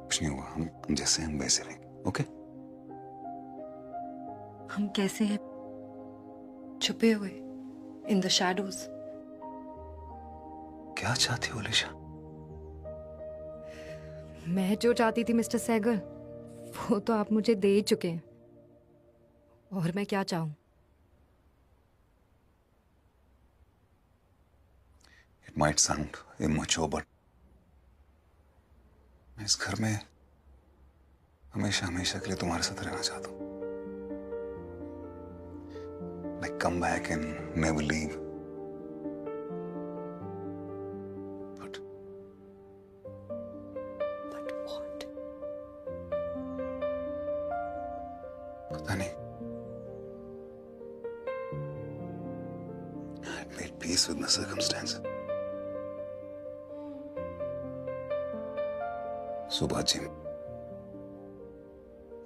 कुछ नहीं हुआ, हम जैसे हैं वैसे रहेंगे। ओके? हम कैसे हैं? छुपे हुए इन द शैडोज। क्या चाहती हो अलीशा? मैं जो चाहती थी मिस्टर सहगल, वो तो आप मुझे दे ही चुके हैं। और मैं क्या चाहूं? It might sound immature but मैं इस घर में हमेशा हमेशा के लिए तुम्हारे साथ रहना चाहता हूँ। Like come back and never leave. But what? पता नहीं। I made peace with my circumstances. सुबह जिम,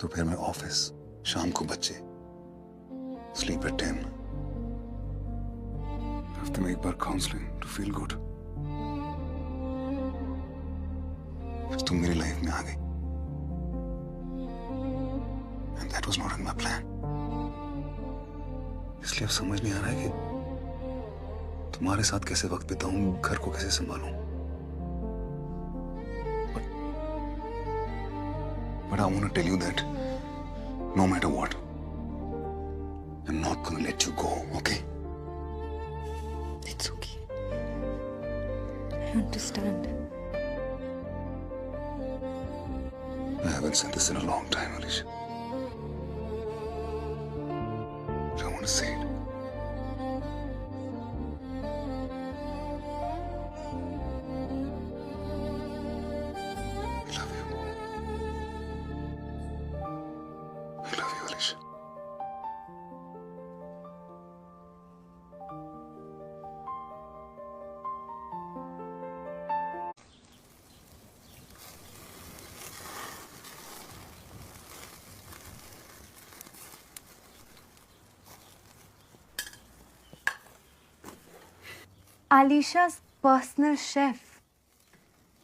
दोपहर में ऑफिस, शाम को बच्चे, sleep at 10. हफ्ते में एक बार काउंसलिंग to feel good. फिर तुम मेरी लाइफ में आ गई. And that was not in my plan. इसलिए अब समझ नहीं आ रहा है कि तुम्हारे साथ कैसे वक्त बिताऊं, घर को कैसे संभालूं. But I want to tell you that no matter what, I'm not going to let you go, okay? It's okay. I understand. I haven't said this in a long time, Alicia. But I want to say it. I love you. I love you, Alicia. Alicia's personal chef.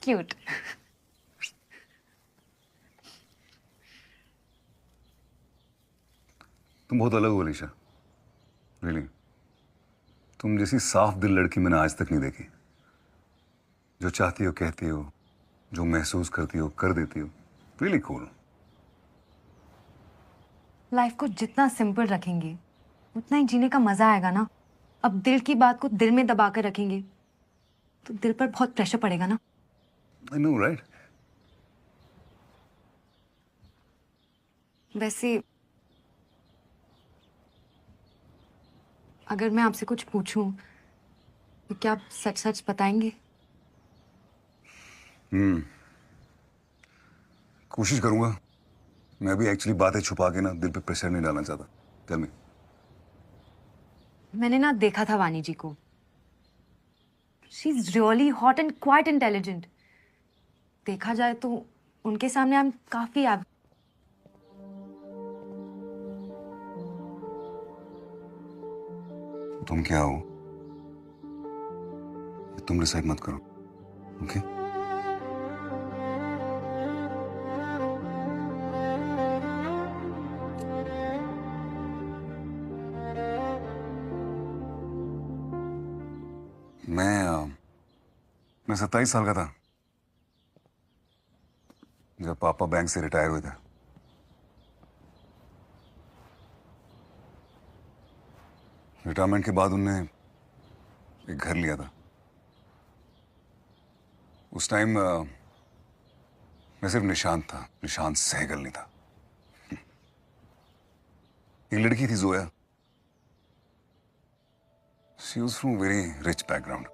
Cute. तुम बहुत अलग हो Alisha, really. तुम जैसी साफ दिल लड़की मैंने आज तक नहीं देखी। जो चाहती हो कहती हो, जो महसूस करती हो कर देती हो। Really cool. लाइफ को जितना सिंपल रखेंगे उतना ही जीने का मजा आएगा ना। अब दिल की बात को दिल में दबा कर रखेंगे तो दिल पर बहुत प्रेशर पड़ेगा ना। I know right. वैसे अगर मैं आपसे कुछ पूछूं तो क्या आप सच सच बताएंगे? कोशिश करूंगा। मैं भी एक्चुअली बातें छुपा के ना दिल पे प्रेशर नहीं डालना चाहता। Tell me. मैंने ना देखा था वानी जी को। She is really hot and quite intelligent. देखा जाए तो उनके सामने हम काफी तुम क्या हो तुम डिसाइड मत करो, ओके? मैं 27 साल का था जब पापा बैंक से रिटायर हुए थे। रिटायरमेंट के बाद उनने एक घर लिया था। उस टाइम मैं सिर्फ निशांत था, निशांत सहगल नहीं था। एक लड़की थी Zoya. She was from very rich background.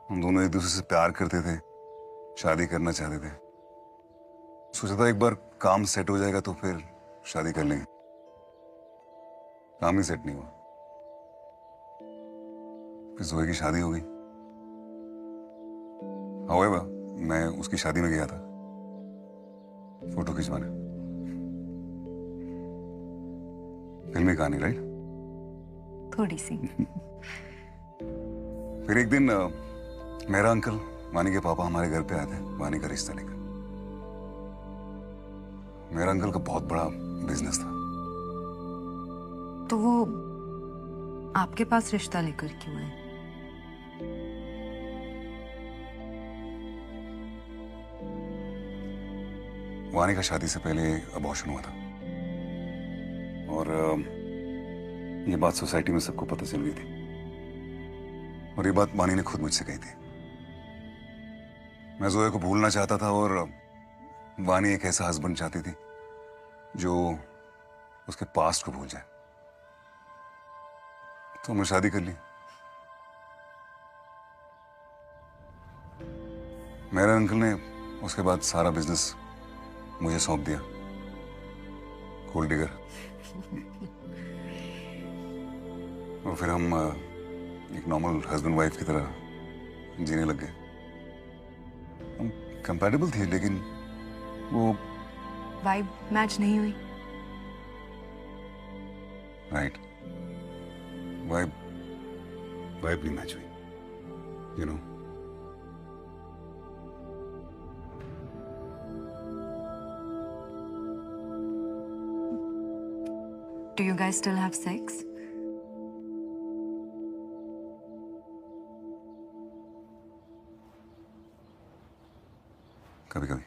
हम दोनों एक दूसरे से प्यार करते थे, शादी करना चाहते थे। सोचा था एक बार काम सेट हो जाएगा तो फिर शादी कर लेंगे। काम ही सेट नहीं हुआ। फिर जोया की शादी हो गई। However, मैं उसकी शादी में गया था फोटो खिंचवाने। फिल्मी कहानी, राइट? थोड़ी सी। फिर एक दिन मेरा अंकल वानी के पापा हमारे घर पे आए थे वानी का रिश्ता लेकर। मेरा अंकल का बहुत बड़ा बिजनेस था। तो वो आपके पास रिश्ता लेकर क्यों आए? वानी का शादी से पहले अबॉर्शन हुआ था और ये बात सोसाइटी में सबको पता चल गई थी और ये बात वानी ने खुद मुझसे कही थी। मैं जोया को भूलना चाहता था और वानी एक ऐसा हस्बैंड चाहती थी जो उसके पास्ट को भूल जाए, तो हमने शादी कर ली। मेरे अंकल ने उसके बाद सारा बिजनेस मुझे सौंप दिया, गोल्ड डिगर। और फिर हम एक नॉर्मल हस्बैंड वाइफ की तरह जीने लग गए। हम कंपैटिबल थे लेकिन वो वाइब मैच नहीं हुई। राइट, वाइब नहीं मैच हुई, you know. Do you guys still have sex? कभी कभी।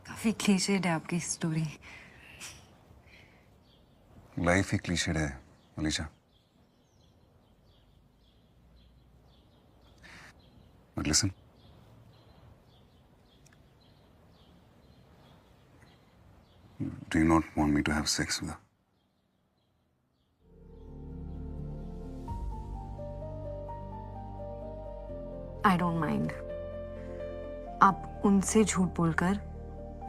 काफी क्लीशेड है आपकी स्टोरी। लाइफ ही क्लीशेड है Alisha. But listen, do you not want me to have sex with her? I don't mind. आप उनसे झूठ बोलकर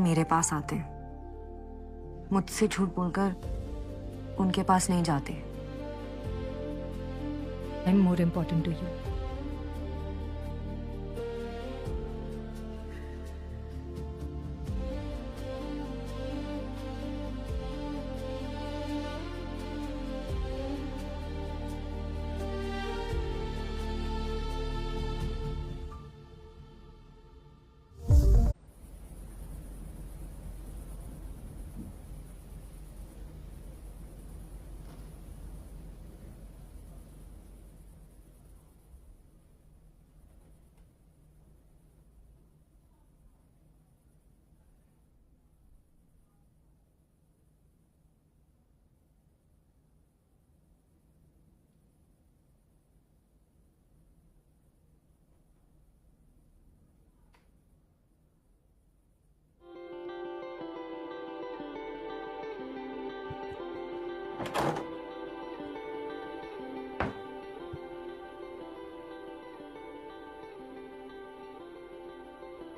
मेरे पास आते हैं, मुझसे झूठ बोलकर उनके पास नहीं जाते। I'm more important to you.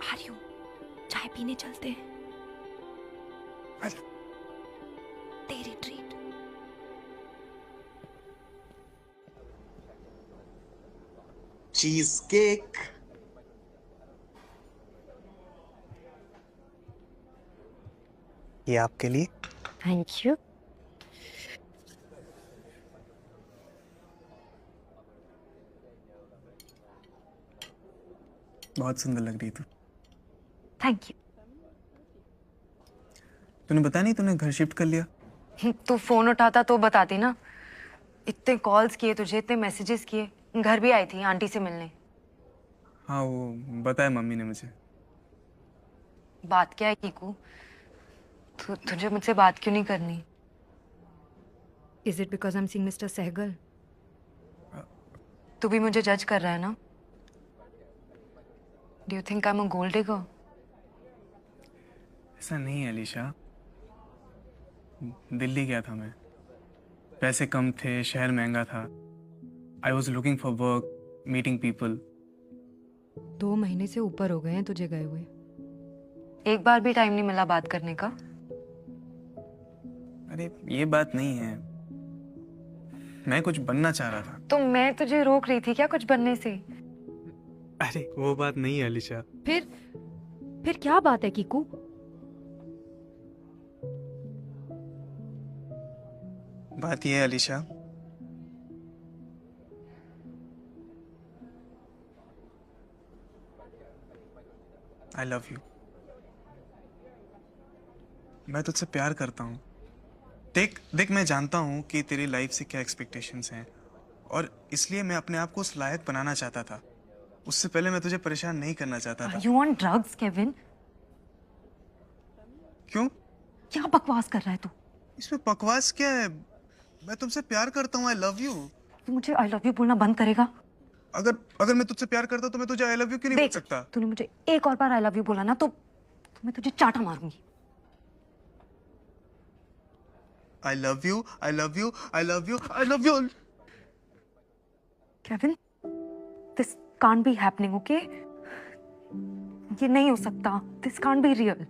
आ रही हूँ, चाय पीने चलते हैं। तेरी ट्रीट। Cheese cake. ये आपके लिए। Thank you. बहुत सुंदर लग रही तू। Thank you. तूने बताया नहीं तूने घर शिफ्ट कर लिया? तू फोन उठाता तो बताती ना। इतने कॉल्स किए तुझे, इतने मैसेजेस किए, घर भी आई थी आंटी से मिलने। हाँ वो बताया मम्मी ने मुझे। बात क्या है कीकू? तुझे मुझसे बात क्यों नहीं करनी? Is it because I'm seeing Mr. Sehgal? तू भी मुझे जज कर रहा है ना? Do you think I am a gold digger? ऐसा नहीं है अलीशा। दिल्ली गया था मैं, पैसे कम थे, शहर महंगा था। I was looking for work, meeting people. 2 महीने से ऊपर हो गए हैं तुझे गए हुए। एक बार भी टाइम नहीं मिला बात करने का? अरे ये बात नहीं है, मैं कुछ बनना चाह रहा था। तो मैं तुझे रोक रही थी क्या कुछ बनने से? अरे वो बात नहीं है अलीशा। फिर क्या बात है कीकू? बात ये है अलीशा, आई लव यू। मैं तुझसे प्यार करता हूँ। देख देख, मैं जानता हूँ कि तेरी लाइफ से क्या एक्सपेक्टेशंस हैं, और इसलिए मैं अपने आप को उस लायक बनाना चाहता था। उससे पहले मैं तुझे परेशान नहीं करना चाहता था। You on drugs Kevin? क्यों? क्या बकवास कर रहा है तू? इसमें बकवास क्या है? मैं तुमसे प्यार करता हूँ। आई लव यू। तू मुझे आई लव यू बोलना बंद करेगा? अगर मैं तुझसे प्यार करता तो मैं तुझे आई लव यू क्यों नहीं बोल देख, सकता? तूने मुझे एक और बार आई लव यू बोला ना तो मैं तुझे चाटा मारूंगी। I love you, I love you, I love you, I love you. Kevin, this can't be happening, okay? ये नहीं हो सकता। This can't be real.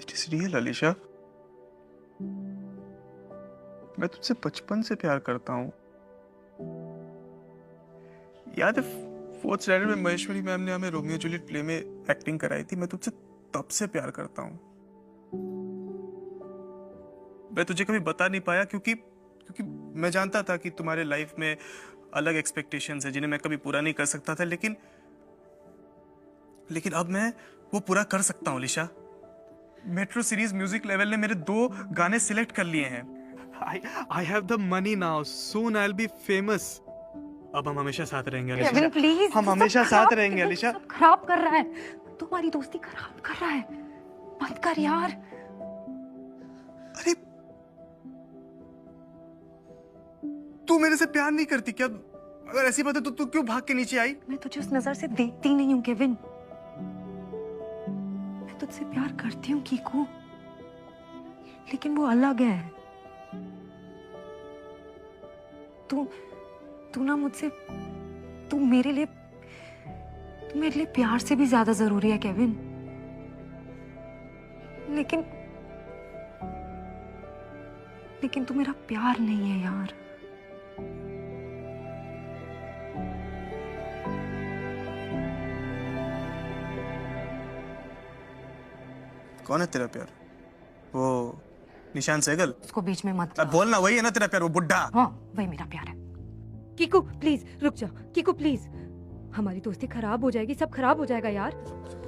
It is real Alisha. मैं तुझसे बचपन से प्यार करता हूँ। याद है फोर्थ स्टैंडर्ड में महेश्वरी मैम ने हमें रोमियो जूलियट प्ले में एक्टिंग कराई थी। मैं तुझसे तब से प्यार करता हूँ। मैं तुझे कभी बता नहीं पाया क्योंकि मैं जानता था कि तुम्हारे लाइफ में अलग एक्सपेक्टेशंस है जिन्हें मैं कभी पूरा नहीं कर सकता था, लेकिन अब मैं वो पूरा कर सकता हूँ Alisha. Metro series music level ने मेरे 2 गाने सिलेक्ट कर लिए हैं। I have the money now. Soon I'll be famous. अब हम हमेशा साथ रहेंगे अलीशा। केविन प्लीज, हम हमेशा साथ रहेंगे अलीशा। सब खराब कर रहा है। तुम्हारी दोस्ती खराब कर रहा है। बंद कर यार। अरे तू मेरे से प्यार नहीं करती क्या? अगर ऐसी बात है तो तू क्यों भाग के नीचे आई? मैं तुझे उस नजर से देखती नहीं हूँ केविन। मैं तुझसे प्यार करती हूँ कीकू, लेकिन वो अलग है। तू ना मुझसे, तू मेरे लिए प्यार से भी ज्यादा जरूरी है केविन। लेकिन तू मेरा प्यार नहीं है यार। कौन है तेरा प्यार? वो निशान सहगल? उसको बीच में मत अब बोलना, वही है ना तेरा प्यार, वो बुड्ढा? हाँ, वही मेरा प्यार है। कीकू प्लीज रुक जा। कीकू प्लीज, हमारी दोस्ती खराब हो जाएगी, सब खराब हो जाएगा यार।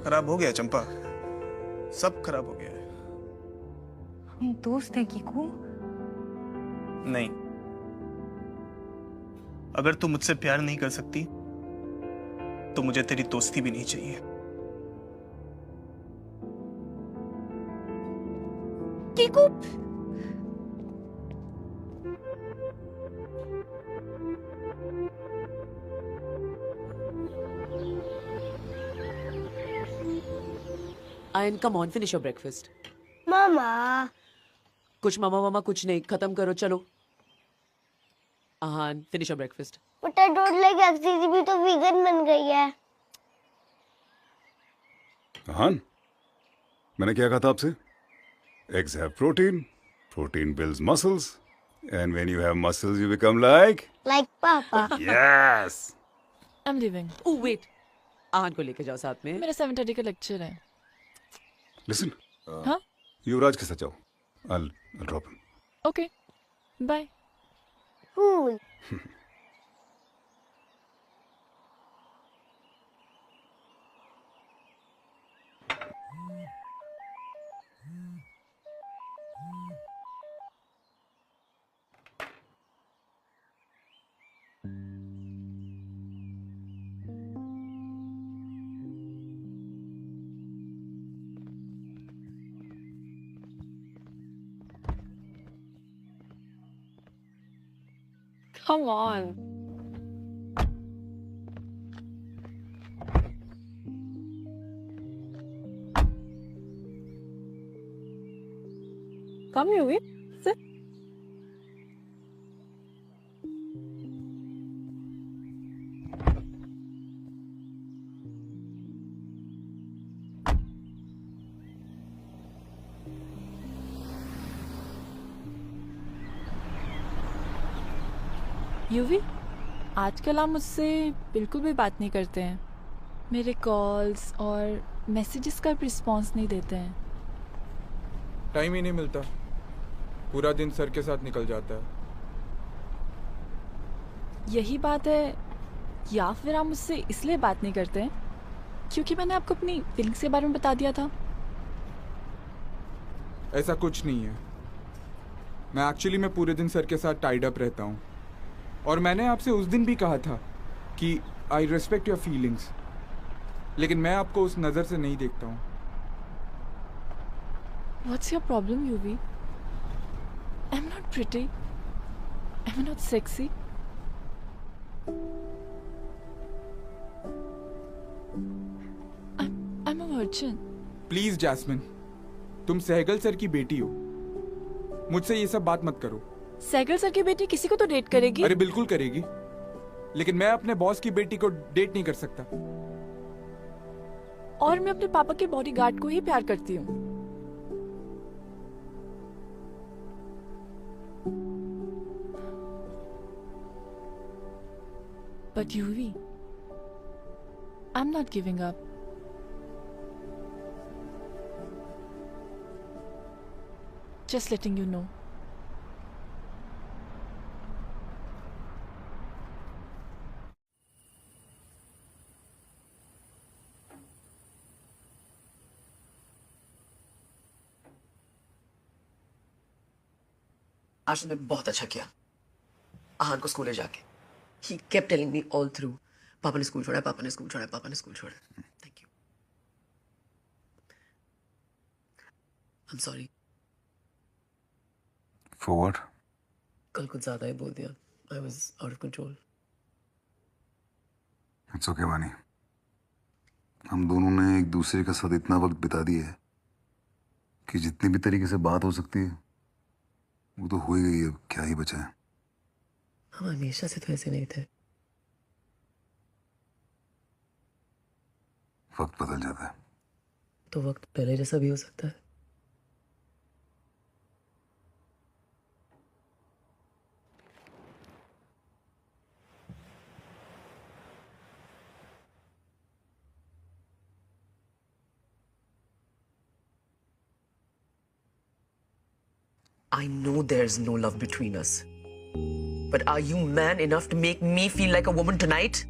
खराब हो गया चंपा, सब खराब हो गया है। हम दोस्त हैं कीकू। नहीं, अगर तू मुझसे प्यार नहीं कर सकती तो मुझे तेरी दोस्ती भी नहीं चाहिए। Kiku Ayan come on, finish your breakfast. मामा, कुछ मामा मामा कुछ नहीं, खत्म करो चलो। Aahan finish your breakfast. But I don't like eggs, दीदी भी तो वीगन बन गई है। हान, मैंने क्या कहा था आपसे? Eggs have protein. Protein builds muscles. And when you have muscles, you become like... Like पापा। Yes! I'm leaving. Oh wait, Aahan को लेके जाओ साथ में। मेरा 7:30 का लेक्चर है। Listen. हाँ? युवराज के साथ जाओ. I'll drop him. Okay. Bye. Cool. Come on. Come, Yuvi. Sit. UV, आजकल आप मुझसे बिल्कुल भी बात नहीं करते हैं। मेरे कॉल्स और मैसेजेस का रिस्पॉन्स नहीं देते हैं। टाइम ही नहीं मिलता, पूरा दिन सर के साथ निकल जाता है। यही बात है या फिर आप मुझसे इसलिए बात नहीं करते हैं क्योंकि मैंने आपको अपनी फीलिंग्स के बारे में बता दिया था? ऐसा कुछ नहीं है। मैं एक्चुअली मैं पूरे दिन सर के साथ टाइड अप रहता हूँ, और मैंने आपसे उस दिन भी कहा था कि आई रेस्पेक्ट योर फीलिंग्स, लेकिन मैं आपको उस नज़र से नहीं देखता हूँ। What's your problem, Yuvi? I'm not pretty. I'm not sexy. I'm a virgin. Please Jasmine, तुम सहगल सर की बेटी हो, मुझसे ये सब बात मत करो। सहगल सर की बेटी किसी को तो डेट करेगी। अरे बिल्कुल करेगी, लेकिन मैं अपने बॉस की बेटी को डेट नहीं कर सकता। और मैं अपने पापा के बॉडीगार्ड को ही प्यार करती हूँ। But Yuvi, I'm not giving up. Just letting you know. आज तुमने बहुत अच्छा किया आहान को स्कूल ले जाके। He kept telling me all through, पापा ने स्कूल छोड़ा, पापा ने स्कूल छोड़ा, पापा ने स्कूल छोड़ा। Thank you. I'm sorry. For what? कल कुछ ज्यादा ही बोल दिया। I was out of control. It's okay, वानी। हम दोनों ने एक दूसरे के साथ इतना वक्त बिता दिया है कि जितनी भी तरीके से बात हो सकती है वो तो हो ही गई है। अब क्या ही बचा है। हम हमेशा से तो ऐसे नहीं थे। वक्त बदल जाता है। तो वक्त पहले जैसा भी हो सकता है। I know there's no love between us. But are you man enough to make me feel like a woman tonight?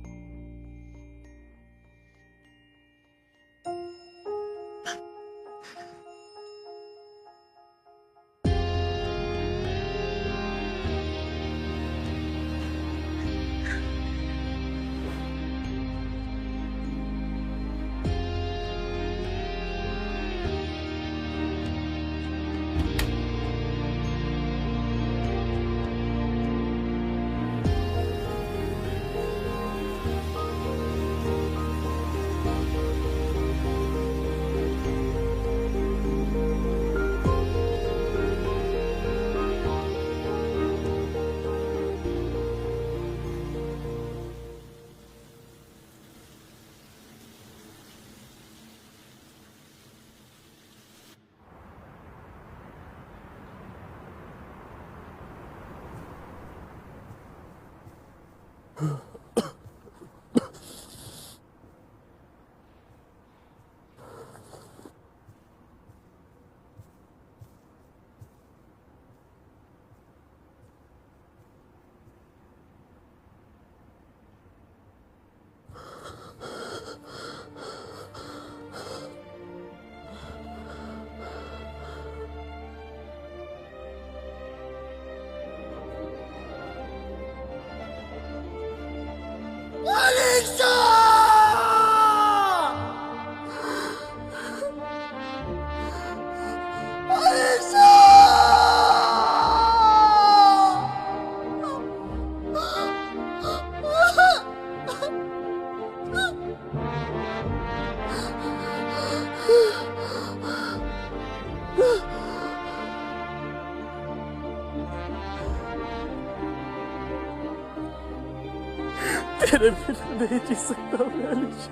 तेरे बिना नहीं जी सकता मैं अलीशा।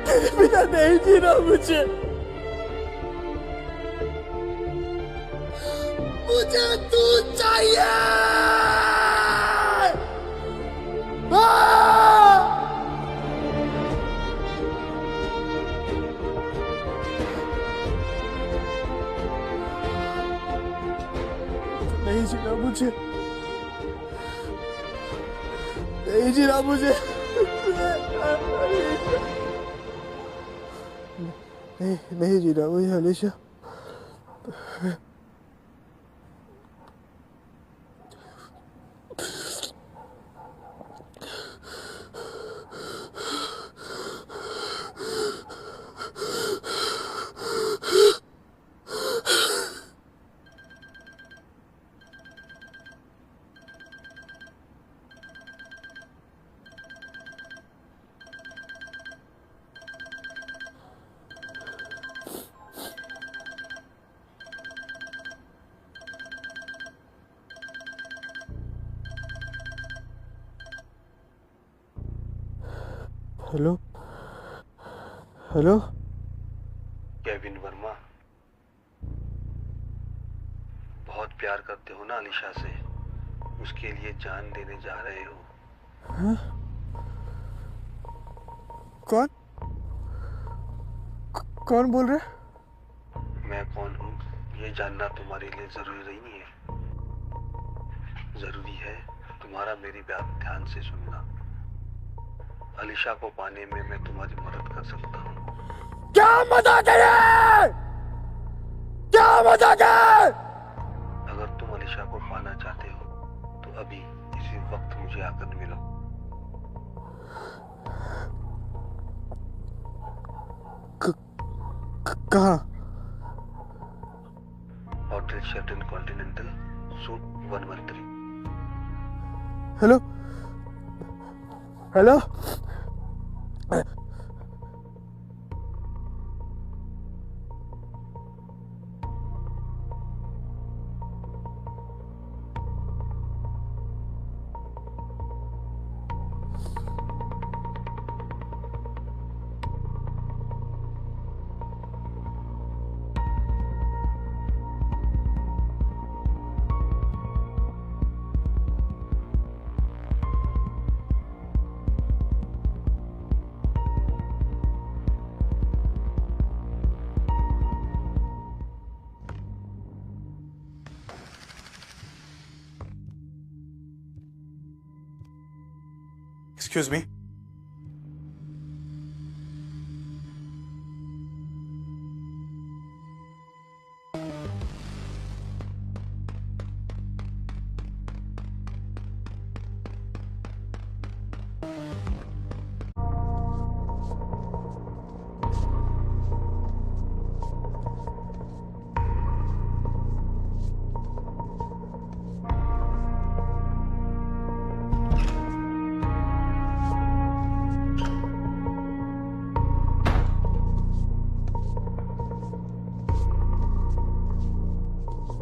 तेरे बिना नहीं जीना मुझे। मुझे तू चाहिए। नहीं जीना मुझे। नहीं जीना मुझे, नहीं जीना मुझे Alisha. Hello hello Kevin Verma, बहुत प्यार करते हो ना अलीशा से, उसके लिए जान देने जा रहे हो। हाँ? कौन कौन बोल रहे? मैं कौन हूँ ये जानना तुम्हारे लिए जरूरी नहीं है। जरूरी है तुम्हारा मेरी बात ध्यान से सुनना। अलीशा को पाने में मैं तुम्हारी मदद कर सकता हूँ। क्या मदद है? क्या मदद है? अगर तुम अलीशा को पाना चाहते हो तो अभी इसी वक्त मुझे आकर मिलो। कहाँ? Hotel Shelton continental, suit 113। Hello hello Excuse me.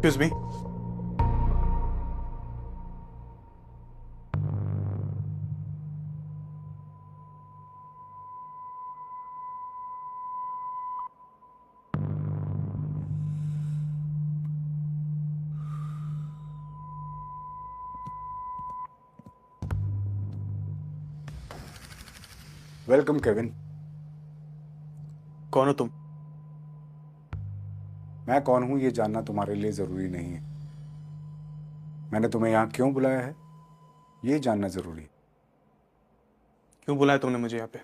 Excuse me. Welcome Kevin. कौन हो तुम? मैं कौन हूं ये जानना तुम्हारे लिए जरूरी नहीं है। मैंने तुम्हें यहां क्यों बुलाया है ये जानना जरूरी है। क्यों बुलाया तुमने मुझे यहाँ पे?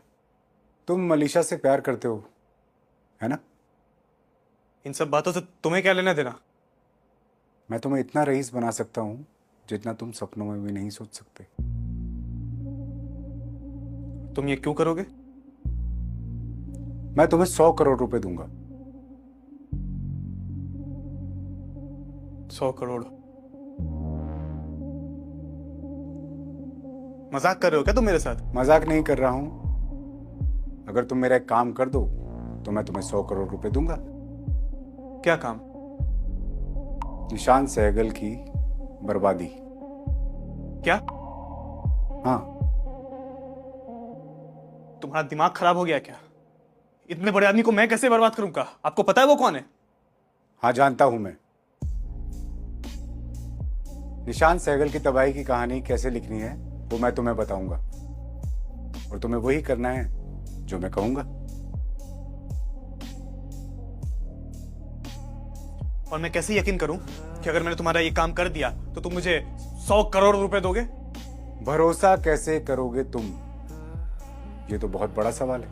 तुम अलीशा से प्यार करते हो, है ना? इन सब बातों से तुम्हें क्या लेना देना? मैं तुम्हें इतना रईस बना सकता हूं जितना तुम सपनों में भी नहीं सोच सकते। तुम ये क्यों करोगे? मैं तुम्हें 100 करोड़ रुपए दूंगा। 100 करोड़? मजाक कर रहे हो क्या तुम मेरे साथ? मजाक नहीं कर रहा हूं। अगर तुम मेरा एक काम कर दो तो मैं तुम्हें 100 करोड़ रुपए दूंगा। क्या काम? निशान सहगल की बर्बादी। क्या? हाँ। तुम्हारा दिमाग खराब हो गया क्या? इतने बड़े आदमी को मैं कैसे बर्बाद करूंगा? आपको पता है वो कौन है? हाँ, जानता हूं मैं। निशान सहगल की तबाही की कहानी कैसे लिखनी है वो मैं तुम्हें बताऊंगा, और तुम्हें वही करना है जो मैं कहूंगा। और मैं कैसे यकीन करूं कि अगर मैंने तुम्हारा ये काम कर दिया तो तुम मुझे 100 करोड़ रुपए दोगे? भरोसा कैसे करोगे तुम? ये तो बहुत बड़ा सवाल है,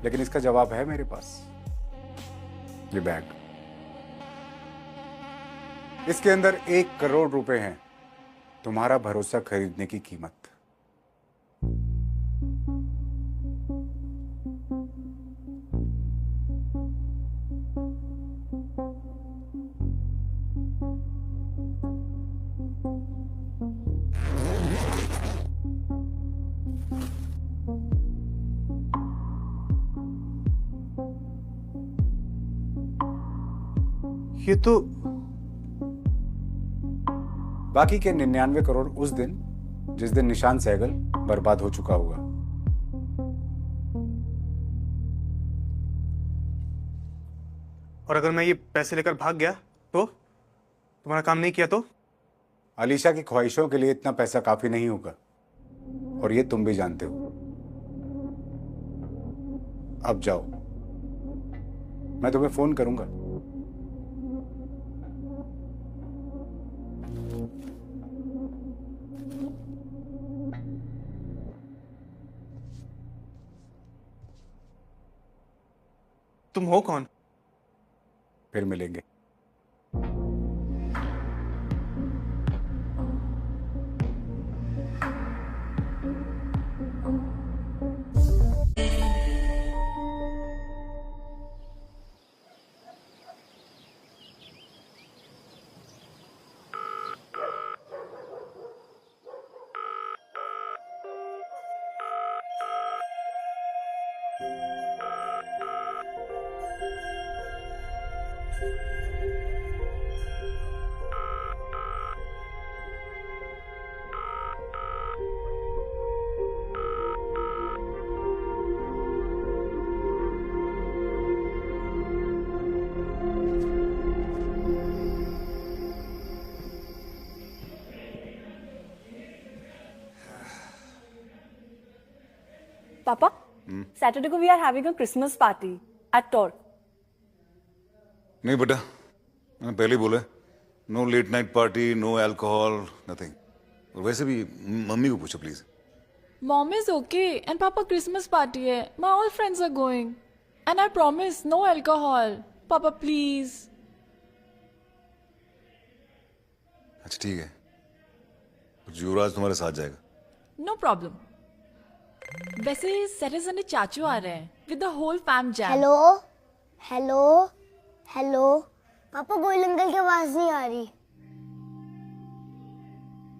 लेकिन इसका जवाब है मेरे पास। ये बैग, इसके अंदर 1 करोड़ रुपए हैं, तुम्हारा भरोसा खरीदने की कीमत। ये तो बाकी के 99 करोड़ उस दिन जिस दिन निशान सहगल बर्बाद हो चुका होगा। और अगर मैं ये पैसे लेकर भाग गया तो तुम्हारा काम नहीं किया तो? अलीशा की ख्वाहिशों के लिए इतना पैसा काफी नहीं होगा, और ये तुम भी जानते हो। अब जाओ, मैं तुम्हें फोन करूंगा। तुम हो कौन? फिर मिलेंगे। पापा, सैटरडे को we are having a Christmas party at टॉर। नहीं बेटा, मैंने पहले ही बोला, no late night party, no alcohol, nothing. और वैसे भी मम्मी को पूछो please. Mom is okay and पापा क्रिसमस पार्टी है, my all friends are going and I promise no alcohol. पापा प्लीज। अच्छा ठीक है, युवराज तुम्हारे साथ जाएगा। No problem. वैसे सैटरडे संडे चाचू आ रहे हैं with the whole fam jam. Hello hello hello, पापा गोयल अंकल की आवाज नहीं आ रही।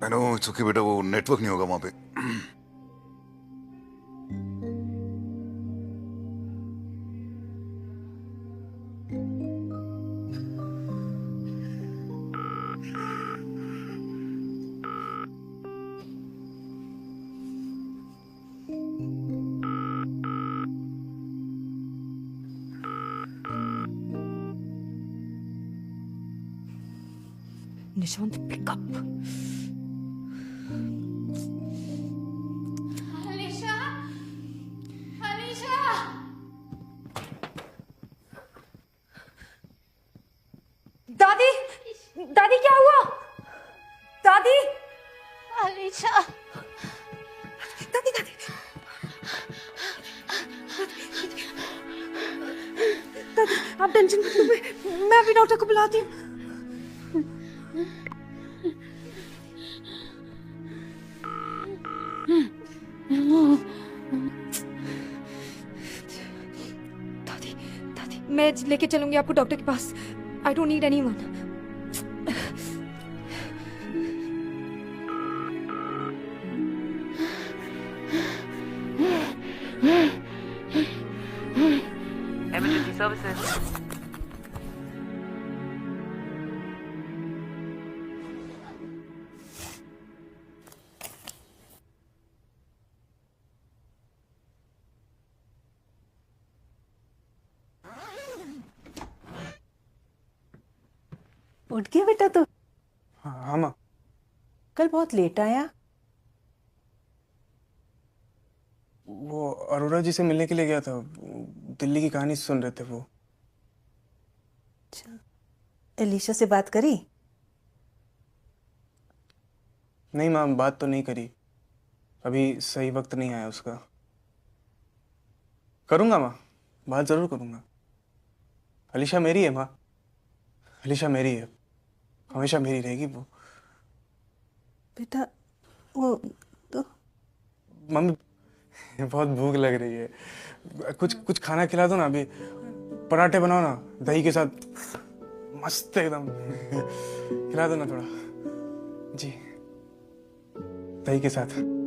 आई नो, इट्स ओके बेटा, वो नेटवर्क नहीं होगा वहां पे। Nishant pick up. अलीशा, अलीशा, दादी, दादी क्या हुआ? दादी, अलीशा, दादी, दादी, दादी, आप टेंशन मत लो, मैं अभी डॉक्टर को बुलाती हूँ। दादी, दादी, मैं लेके चलूंगी आपको डॉक्टर के पास। I don't need anyone. Emergency services. उठ गया बेटा तू? हाँ माँ। कल बहुत लेट आया। वो अरोरा जी से मिलने के लिए गया था, दिल्ली की कहानी सुन रहे थे वो। अच्छा, एलिशा से बात करी? नहीं माँ, बात तो नहीं करी, अभी सही वक्त नहीं आया उसका। करूँगा माँ, बात ज़रूर करूँगा। अलीशा मेरी है माँ, अलीशा मेरी है, हमेशा मेरी रहेगी वो। बेटा वो तो मम्मी बहुत भूख लग रही है, कुछ कुछ खाना खिला दो ना। अभी पराठे बनाओ ना दही के साथ, मस्त एकदम। खिला दो ना थोड़ा जी, दही के साथ।